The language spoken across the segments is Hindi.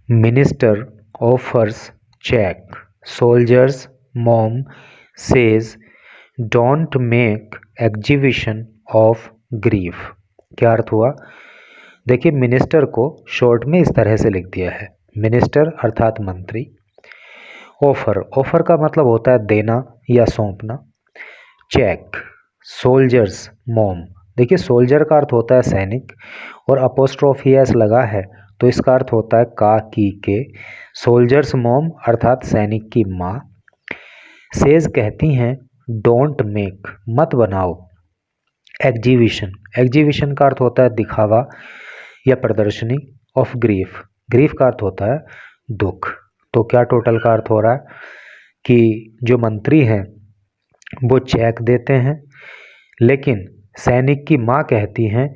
Minister offers cheque, soldier's mom says don't make exhibition of grief. क्या अर्थ हुआ? देखिए, मिनिस्टर को शॉर्ट में इस तरह से लिख दिया है, मिनिस्टर अर्थात मंत्री, ऑफर, ऑफर का मतलब होता है देना या सौंपना, चेक, सोल्जर्स मॉम, देखिए सोल्जर का अर्थ होता है सैनिक और अपोस्ट्रोफी एस लगा है तो इसका अर्थ होता है का की के, सोल्जर्स मॉम अर्थात सैनिक की माँ, सेज कहती हैं डोंट मेक मत बनाओ, एग्जीबिशन, एग्जीबिशन का अर्थ होता है दिखावा या प्रदर्शनी, ऑफ ग्रीफ, ग्रीफ का अर्थ होता है दुख। तो क्या टोटल का अर्थ हो रहा है कि जो मंत्री हैं वो चेक देते हैं लेकिन सैनिक की माँ कहती हैं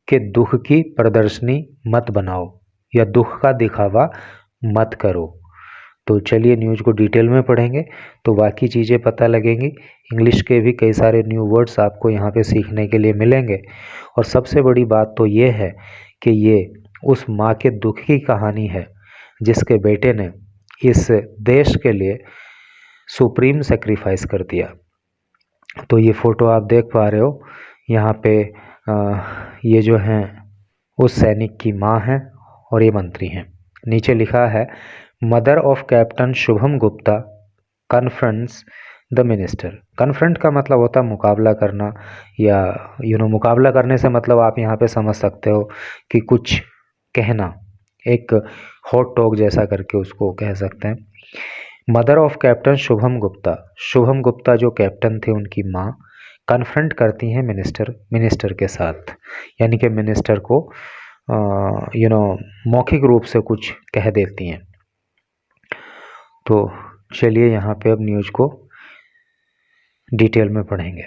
कि दुख की प्रदर्शनी मत बनाओ या दुख का दिखावा मत करो। तो चलिए न्यूज़ को डिटेल में पढ़ेंगे तो बाकी चीज़ें पता लगेंगी। इंग्लिश के भी कई सारे न्यू वर्ड्स आपको यहाँ पे सीखने के लिए मिलेंगे और सबसे बड़ी बात तो ये है कि ये उस माँ के दुख की कहानी है जिसके बेटे ने इस देश के लिए सुप्रीम सेक्रीफाइस कर दिया। तो ये फ़ोटो आप देख पा रहे हो यहाँ पे ये जो हैं उस सैनिक की माँ हैं और ये मंत्री हैं। नीचे लिखा है mother of captain Shubham Gupta confronts the minister. Confront का मतलब होता है मुकाबला करना या मुकाबला करने से मतलब आप यहाँ पे समझ सकते हो कि कुछ कहना, एक हॉट टॉक जैसा करके उसको कह सकते हैं। Mother of captain Shubham Gupta, Shubham Gupta जो कैप्टन थे उनकी माँ कन्फ्रंट करती हैं मिनिस्टर के साथ, यानी कि मिनिस्टर को मौखिक रूप से कुछ कह देती हैं। तो चलिए यहाँ पे अब न्यूज़ को डिटेल में पढ़ेंगे।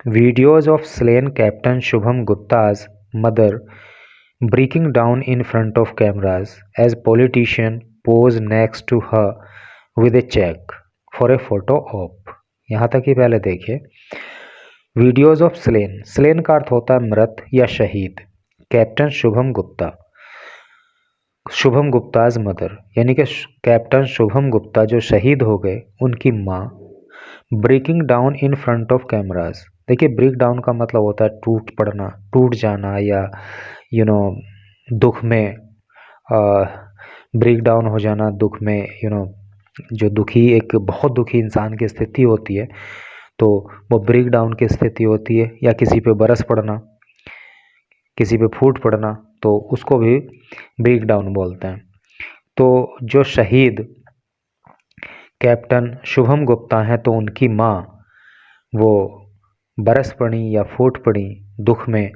Videos of slain captain Shubham Gupta's mother breaking down in front of cameras as politician pose next to her with a cheque for a photo op. यहाँ तक ही पहले देखिए। वीडियोज ऑफ स्लेन, स्लेन का अर्थ होता है मृत या शहीद, कैप्टन शुभम गुप्ता, शुभम गुप्ताज मदर यानी कि कैप्टन शुभम गुप्ता जो शहीद हो गए उनकी माँ breaking down in front of cameras. देखिए ब्रेक डाउन का मतलब होता है टूट पड़ना, टूट जाना या दुख में ब्रेक डाउन हो जाना, दुख में जो दुखी, एक बहुत दुखी इंसान की स्थिति होती है तो वो ब्रेक डाउन की स्थिति होती है, या किसी पे बरस पड़ना, किसी पे फूट पड़ना तो उसको भी ब्रेक डाउन बोलते हैं। तो जो शहीद कैप्टन शुभम गुप्ता हैं तो उनकी माँ वो बरस पड़ी या फूट पड़ी दुख में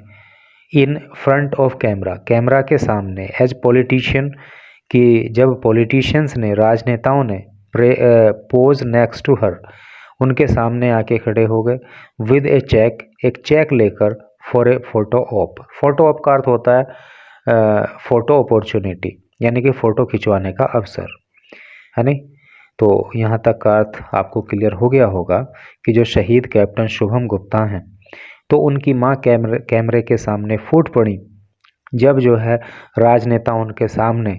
इन फ्रंट ऑफ कैमरा, कैमरा के सामने, एज पॉलिटिशियन कि जब पॉलिटिशियंस ने, राजनेताओं ने पोज नेक्स्ट टू हर, उनके सामने आके खड़े हो गए विद ए चेक, एक चेक लेकर for a photo op. Photo op का अर्थ होता है फोटो अपॉर्चुनिटी, यानी कि फ़ोटो खिंचवाने का अवसर, है नहीं। तो यहाँ तक का अर्थ आपको क्लियर हो गया होगा कि जो शहीद कैप्टन शुभम गुप्ता हैं तो उनकी माँ कैमरे के सामने फूट पड़ी जब जो है राजनेता उनके सामने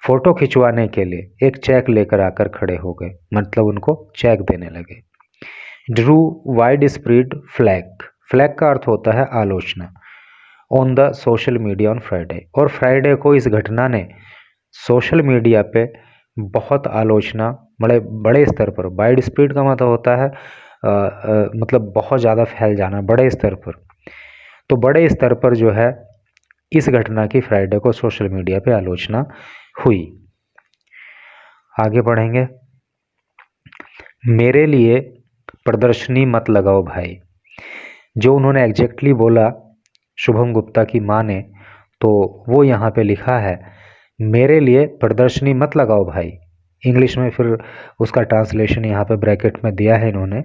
फ़ोटो खिंचवाने के लिए एक चेक लेकर आकर खड़े हो गए, मतलब उनको चेक देने लगे। Drew wide spread flag, flag का अर्थ होता है आलोचना, on the social media on Friday, और फ्राइडे को इस घटना ने सोशल मीडिया पे बहुत आलोचना, बड़े स्तर पर, वाइड स्प्रेड का मतलब होता है मतलब बहुत ज़्यादा फैल जाना, बड़े स्तर पर। तो बड़े स्तर पर जो है इस घटना की फ्राइडे को सोशल मीडिया पे आलोचना हुई। आगे बढ़ेंगे। मेरे लिए प्रदर्शनी मत लगाओ भाई, जो उन्होंने एग्जैक्टली बोला शुभम गुप्ता की माँ ने, तो वो यहाँ पे लिखा है मेरे लिए प्रदर्शनी मत लगाओ भाई। इंग्लिश में फिर उसका ट्रांसलेशन यहाँ पे ब्रैकेट में दिया है इन्होंने,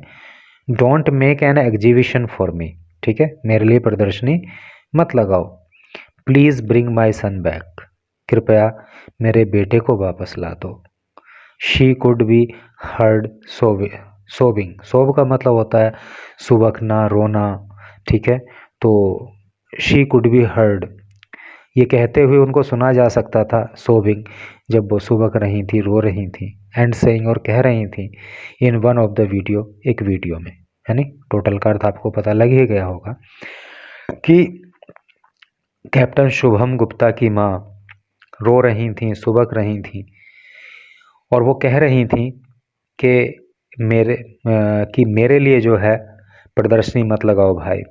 don't make an exhibition for me, ठीक है, मेरे लिए प्रदर्शनी मत लगाओ। Please bring my son back, कृपया मेरे बेटे को वापस ला दो। She could be heard sobbing, sob का मतलब होता है सुबकना, रोना, ठीक है। तो शी कुड बी हर्ड ये कहते हुए उनको सुना जा सकता था, सोबिंग, जब वो सुबक रही थी, रो रही थी, एंड सेइंग, और कह रही थी, in one of the video, एक वीडियो में, यानी टोटल का अर्थ आपको पता लग ही गया होगा कि कैप्टन शुभम गुप्ता की माँ रो रही थी, सुबक रही थी, और वो कह रही थी कि मेरे लिए जो है प्रदर्शनी मत लगाओ भाई,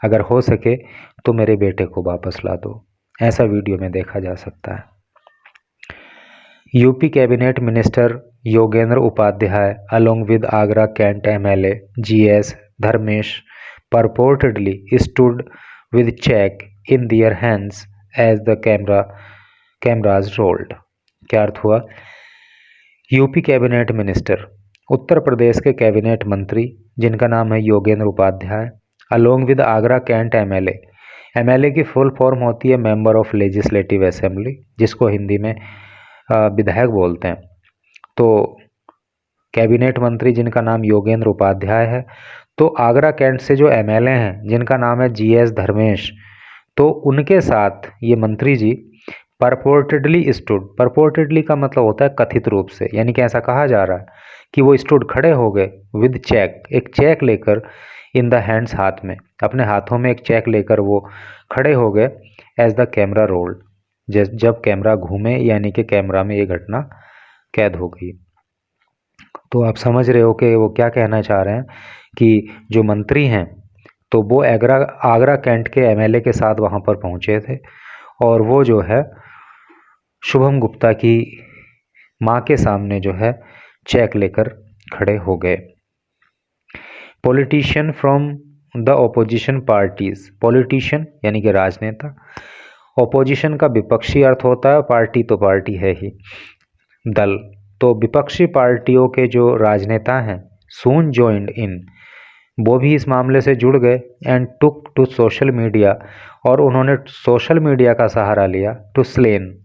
अगर हो सके तो मेरे बेटे को वापस ला दो। ऐसा वीडियो में देखा जा सकता है। UP cabinet minister Yogendra Upadhyay along with Agra Kent MLA GS Dharmesh purportedly stood with check in their hands as the cameras rolled। क्या अर्थ हुआ? UP cabinet minister, Uttar Pradesh के कैबिनेट मंत्री जिनका नाम है Yogendra Upadhyay, along with Agra Cantt MLA, MLA की फुल फॉर्म होती है मेंबर ऑफ लेजिस्लेटिव असेंबली, जिसको हिंदी में विधायक बोलते हैं। तो कैबिनेट मंत्री जिनका नाम योगेंद्र उपाध्याय है, तो आगरा कैंट से जो एमएलए हैं जिनका नाम है जीएस धर्मेश, तो उनके साथ ये मंत्री जी परपोर्टेडली स्टूड, परपोर्टेडली का मतलब होता है कथित रूप से, यानी कि ऐसा कहा जा रहा है कि वो स्टूड खड़े हो गए विद चेक, एक चेक लेकर, इन द हैंड्स, हाथ में, अपने हाथों में एक चेक लेकर वो खड़े हो गए एज द कैमरा रोल्ड, जब कैमरा घूमे, यानी कि कैमरा में ये घटना कैद हो गई। तो आप समझ रहे हो कि वो क्या कहना चाह रहे हैं कि जो मंत्री हैं तो वो आगरा कैंट के एमएलए के साथ वहाँ पर पहुँचे थे, और वो जो है शुभम गुप्ता की माँ के सामने जो है चेक लेकर खड़े हो गए। Politician from the opposition parties, politician यानी कि राजनेता, ओपोजिशन का विपक्षी अर्थ होता है, पार्टी तो पार्टी है ही, दल, तो विपक्षी पार्टियों के जो राजनेता हैं, सून जॉइंड इन, वो भी इस मामले से जुड़ गए, and took to social media, और उन्होंने सोशल मीडिया का सहारा लिया, टू स्लेम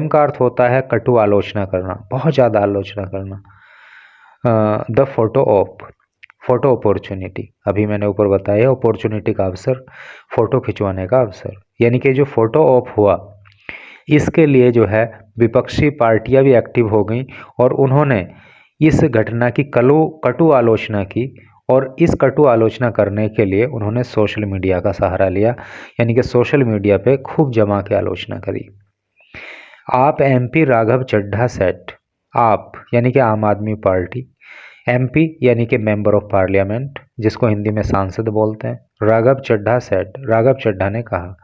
का अर्थ होता है कटु आलोचना करना, बहुत ज़्यादा आलोचना करना, द फोटो अपॉर्चुनिटी, अभी मैंने ऊपर बताया अपॉर्चुनिटी का अवसर, फोटो खिंचवाने का अवसर, यानी कि जो फोटो ऑप हुआ इसके लिए जो है विपक्षी पार्टियां भी एक्टिव हो गई, और उन्होंने इस घटना की कटु आलोचना की, और इस कटु आलोचना करने के लिए उन्होंने सोशल मीडिया का सहारा लिया, यानी कि सोशल मीडिया पे खूब जमा के आलोचना करी। आप एमपी राघव चड्ढा सेट, आप यानी कि आम आदमी पार्टी, एमपी यानी कि मेंबर ऑफ पार्लियामेंट, जिसको हिंदी में सांसद बोलते हैं, राघव चड्ढा सेट, राघव चड्ढा ने कहा,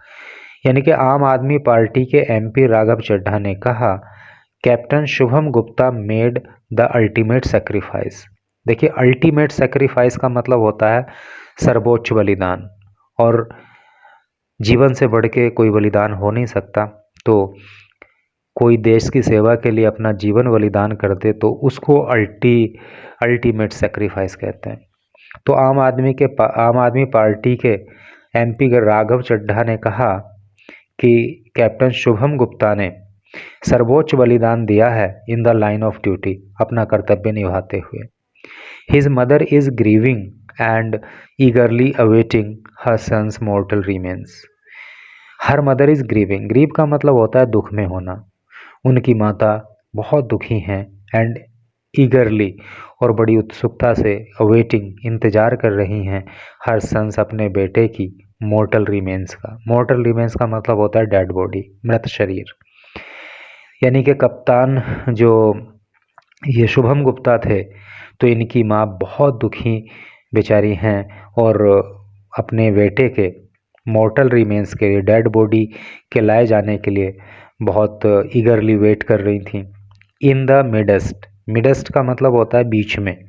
यानी कि आम आदमी पार्टी के एमपी राघव चड्ढा ने कहा, captain Shubham Gupta made the ultimate sacrifice. देखिए, अल्टीमेट सेक्रीफाइस का मतलब होता है सर्वोच्च बलिदान, और जीवन से बढ़ के कोई बलिदान हो नहीं सकता। तो कोई देश की सेवा के लिए अपना जीवन बलिदान कर दे तो उसको अल्टीमेट सेक्रीफाइस कहते हैं। तो आम आदमी पार्टी के एमपी राघव चड्ढा ने कहा कि कैप्टन शुभम गुप्ता ने सर्वोच्च बलिदान दिया है in the line of duty, अपना कर्तव्य निभाते हुए। His mother is grieving and eagerly awaiting her son's mortal remains. Her mother is grieving, grieve का मतलब होता है दुख में होना, उनकी माता बहुत दुखी हैं, एंड ईगरली, और बड़ी उत्सुकता से, अवेटिंग, इंतजार कर रही हैं, हर सन्स, अपने बेटे की, मॉर्टल रिमेन्स का मतलब होता है डेड बॉडी, मृत शरीर। यानी कि कप्तान जो ये शुभम गुप्ता थे, तो इनकी माँ बहुत दुखी बेचारी हैं, और अपने बेटे के मॉर्टल रिमेन्स के लिए, डेड बॉडी के लाए जाने के लिए बहुत ईगरली वेट कर रही थी। इन द मिडस्ट का मतलब होता है बीच में,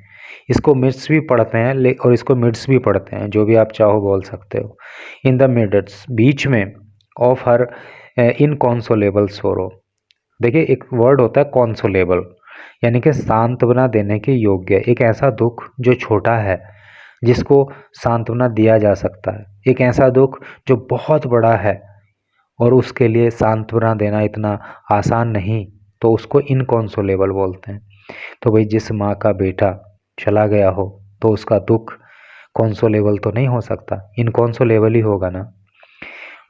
इसको मिड्स भी पढ़ते हैं और इसको मिड्स भी पढ़ते हैं, जो भी आप चाहो बोल सकते हो। इन द मिडस्ट, बीच में, ऑफ हर इनकॉन्सोलेबल सोरो। देखिए, एक वर्ड होता है कॉन्सोलेबल, यानी कि सांत्वना देने के योग्य, एक ऐसा दुख जो छोटा है जिसको सांत्वना दिया जा सकता है, एक ऐसा दुख जो बहुत बड़ा है और उसके लिए सांत्वना देना इतना आसान नहीं, तो उसको इनकॉन्सोलेबल बोलते हैं। तो भाई, जिस माँ का बेटा चला गया हो तो उसका दुख कॉन्सोलेबल तो नहीं हो सकता, इनकॉन्सोलेबल ही होगा ना।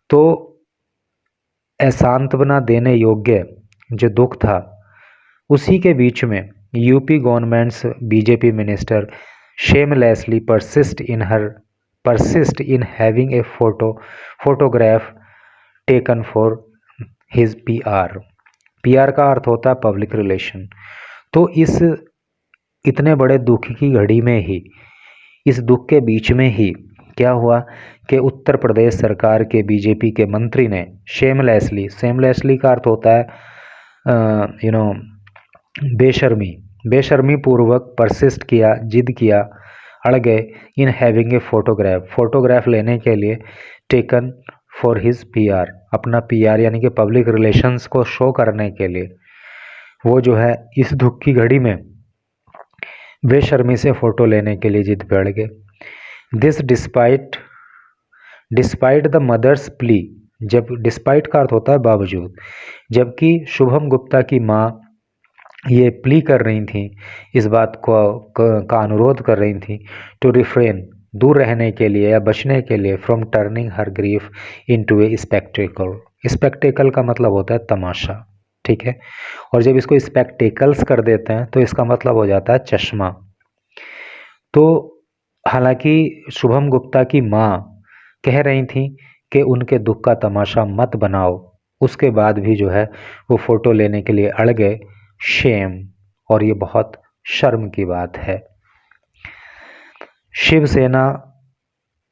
तो सांत्वना देने योग्य जो दुख था, उसी के बीच में UP governments BJP minister shamelessly persist in having a photograph taken for his PR। PR का अर्थ होता है पब्लिक रिलेशन। तो इस इतने बड़े दुख की घड़ी में ही, इस दुख के बीच में ही क्या हुआ कि उत्तर प्रदेश सरकार के बीजेपी के मंत्री ने शेमलेसली का अर्थ होता है बेशर्मी पूर्वक परसिस्ट किया, जिद किया, अड़ गए इन हैविंग ए फोटोग्राफ लेने के लिए, टेकन फॉर हिज PR, अपना PR यानी कि पब्लिक रिलेशंस को शो करने के लिए वो जो है इस दुख की घड़ी में बेशर्मी से फ़ोटो लेने के लिए जिद पे अड़ गए। This despite the mother's plea, जब डिस्पाइट का अर्थ होता है बावजूद, जबकि शुभम गुप्ता की माँ ये प्ली कर रही थी, इस बात का अनुरोध कर रही थी, टू रिफ्रेन, दूर रहने के लिए या बचने के लिए, from turning her grief into A spectacle का मतलब होता है तमाशा, ठीक है। और जब इसको स्पेक्टेकल्स कर देते हैं तो इसका मतलब हो जाता है चश्मा। तो हालांकि शुभम गुप्ता की माँ कह रही थी कि उनके दुख का तमाशा मत बनाओ, उसके बाद भी जो है वो फ़ोटो लेने के लिए अड़ गए। शेम, और ये बहुत शर्म की बात है। शिवसेना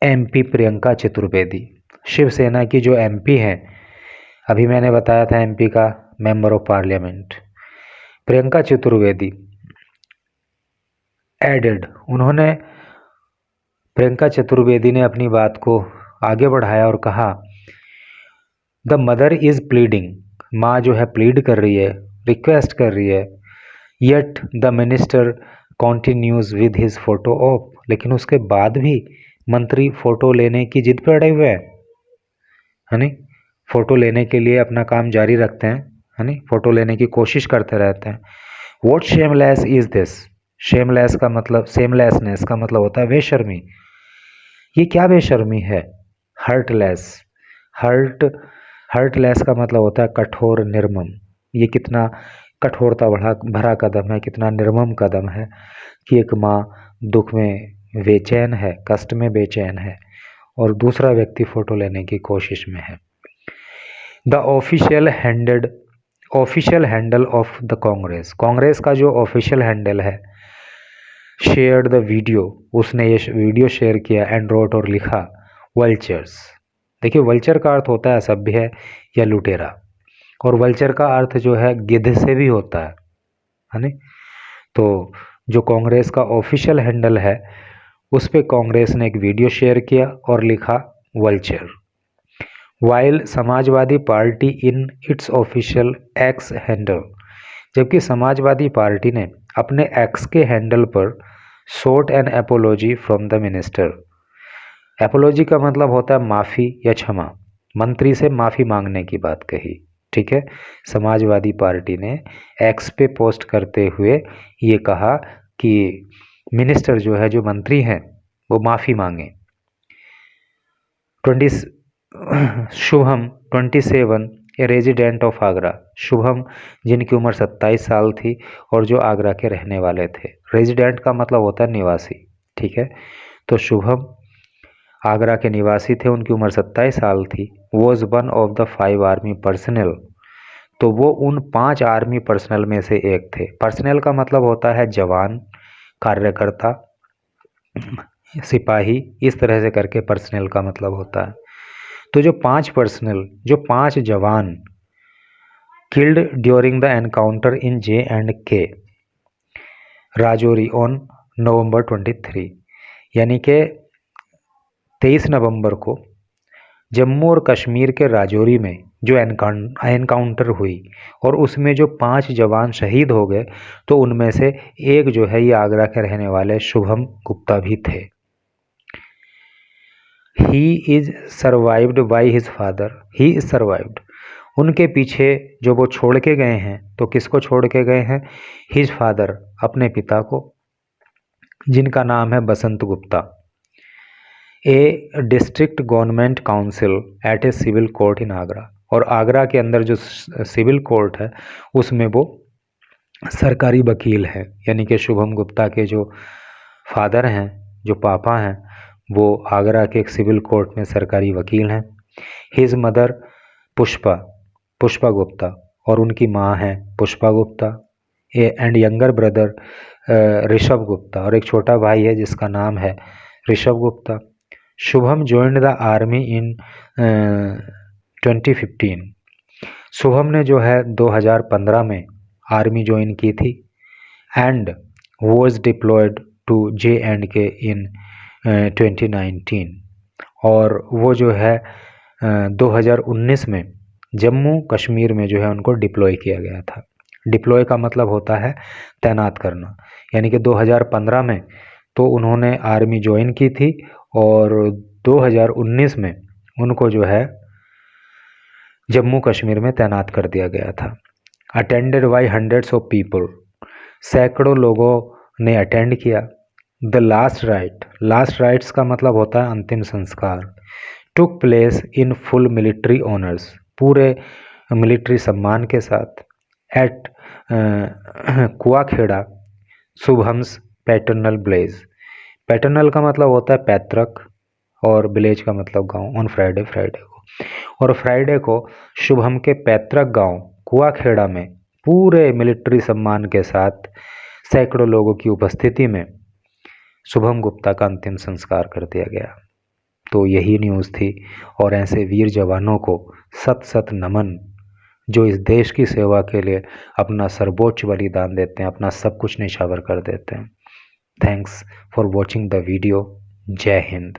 MP प्रियंका चतुर्वेदी, शिवसेना की जो MP हैं, अभी मैंने बताया था MP का member of parliament, Priyanka Chaturvedi added, Priyanka Chaturvedi ने अपनी बात को आगे बढ़ाया और कहा, द मदर इज़ प्लीडिंग, माँ जो है प्लीड कर रही है, रिक्वेस्ट कर रही है, yet the minister continues with his photo of, लेकिन उसके बाद भी मंत्री फ़ोटो लेने की जिद पे अड़े हुए हैं, है नी, फ़ोटो लेने के लिए अपना काम जारी रखते हैं, है नी, फ़ोटो लेने की कोशिश करते रहते हैं। वॉट शेमलेस इज़ दिस, सेमलेसनेस का मतलब होता है बेशर्मी। ये क्या बेशर्मी है? हर्टलेस का मतलब होता है कठोर, निर्मम। ये कितना कठोरता भरा कदम है, कितना निर्मम कदम है कि एक माँ दुख में बेचैन है, कष्ट में बेचैन है और दूसरा व्यक्ति फ़ोटो लेने की कोशिश में है। The official handle of the Congress का जो ऑफिशियल हैंडल है, शेयर्ड द वीडियो, उसने ये वीडियो शेयर किया, एंड रोट, और लिखा, वल्चर्स। देखिए वल्चर का अर्थ होता है असभ्य है या लुटेरा, और वल्चर का अर्थ जो है गिद्ध से भी होता है नी। तो जो कांग्रेस का ऑफिशियल हैंडल है उस पे कांग्रेस ने एक वीडियो शेयर किया और लिखा vulture. While Samajwadi party in its official x handle, जबकि समाजवादी पार्टी ने अपने एक्स के हैंडल पर sought an apology from the minister. Apology का मतलब होता है माफ़ी या क्षमा, मंत्री से माफ़ी मांगने की बात कही, ठीक है। समाजवादी पार्टी ने एक्स पे पोस्ट करते हुए ये कहा कि मिनिस्टर जो है, जो मंत्री हैं, वो माफ़ी मांगे। Shubham 27 a resident of Agra, Shubham जिनकी उम्र 27 साल थी और जो आगरा के रहने वाले थे। रेजिडेंट का मतलब होता है निवासी, ठीक है। तो शुभम आगरा के निवासी थे, उनकी उम्र 27 साल थी। Was one of the 5 army personnel, तो वो उन 5 आर्मी पर्सनल में से एक थे। पर्सनल का मतलब होता है जवान, कार्यकर्ता, सिपाही, इस तरह से करके पर्सनल का मतलब होता है। तो जो 5 जवान killed during the encounter in J&K Rajouri on November 23, यानी कि 23 नवंबर को जम्मू और कश्मीर के राजौरी में जो एनकाउंटर हुई और उसमें जो 5 जवान शहीद हो गए, तो उनमें से एक जो है ये आगरा के रहने वाले शुभम गुप्ता भी थे। He is survived by his father, he is survived, उनके पीछे जो वो छोड़ के गए हैं, तो किसको छोड़ के गए हैं? हिज फादर, अपने पिता को, जिनका नाम है Basant Gupta. A district government council at a civil court in Agra, और आगरा के अंदर जो सिविल कोर्ट है उसमें वो सरकारी वकील है, यानी कि शुभम गुप्ता के जो फादर हैं, जो पापा हैं, वो आगरा के एक सिविल कोर्ट में सरकारी वकील हैं। हिज मदर पुष्पा गुप्ता, और उनकी माँ है Pushpa Gupta, and younger brother Rishabh Gupta, और एक छोटा भाई है जिसका नाम है Rishabh Gupta. Shubham joined the army in 2015। Shubham ने जो है 2015 में आर्मी ज्वाइन की थी and was deployed to J&K in 2019, और वो जो है 2019 में जम्मू कश्मीर में जो है उनको डिप्लॉय किया गया था। डिप्लॉय का मतलब होता है तैनात करना, यानी कि 2015 में तो उन्होंने आर्मी ज्वाइन की थी और 2019 में उनको जो है जम्मू कश्मीर में तैनात कर दिया गया था। Attended by hundreds of people, सैकड़ों लोगों ने अटेंड किया। द लास्ट राइट्स का मतलब होता है अंतिम संस्कार। Took place in full military honours, पूरे मिलिट्री सम्मान के साथ। At Kuakheda Shubham's paternal village, paternal का मतलब होता है पैतृक और विलेज का मतलब गांव। ऑन फ्राइडे को, और फ्राइडे को शुभम के पैतृक गांव कुआखेड़ा में पूरे मिलिट्री सम्मान के साथ सैकड़ों लोगों की उपस्थिति में शुभम गुप्ता का अंतिम संस्कार कर दिया गया। तो यही न्यूज़ थी, और ऐसे वीर जवानों को सत सत नमन जो इस देश की सेवा के लिए अपना सर्वोच्च बलिदान देते हैं, अपना सब कुछ निछावर कर देते हैं। Thanks for watching the video. जय हिंद।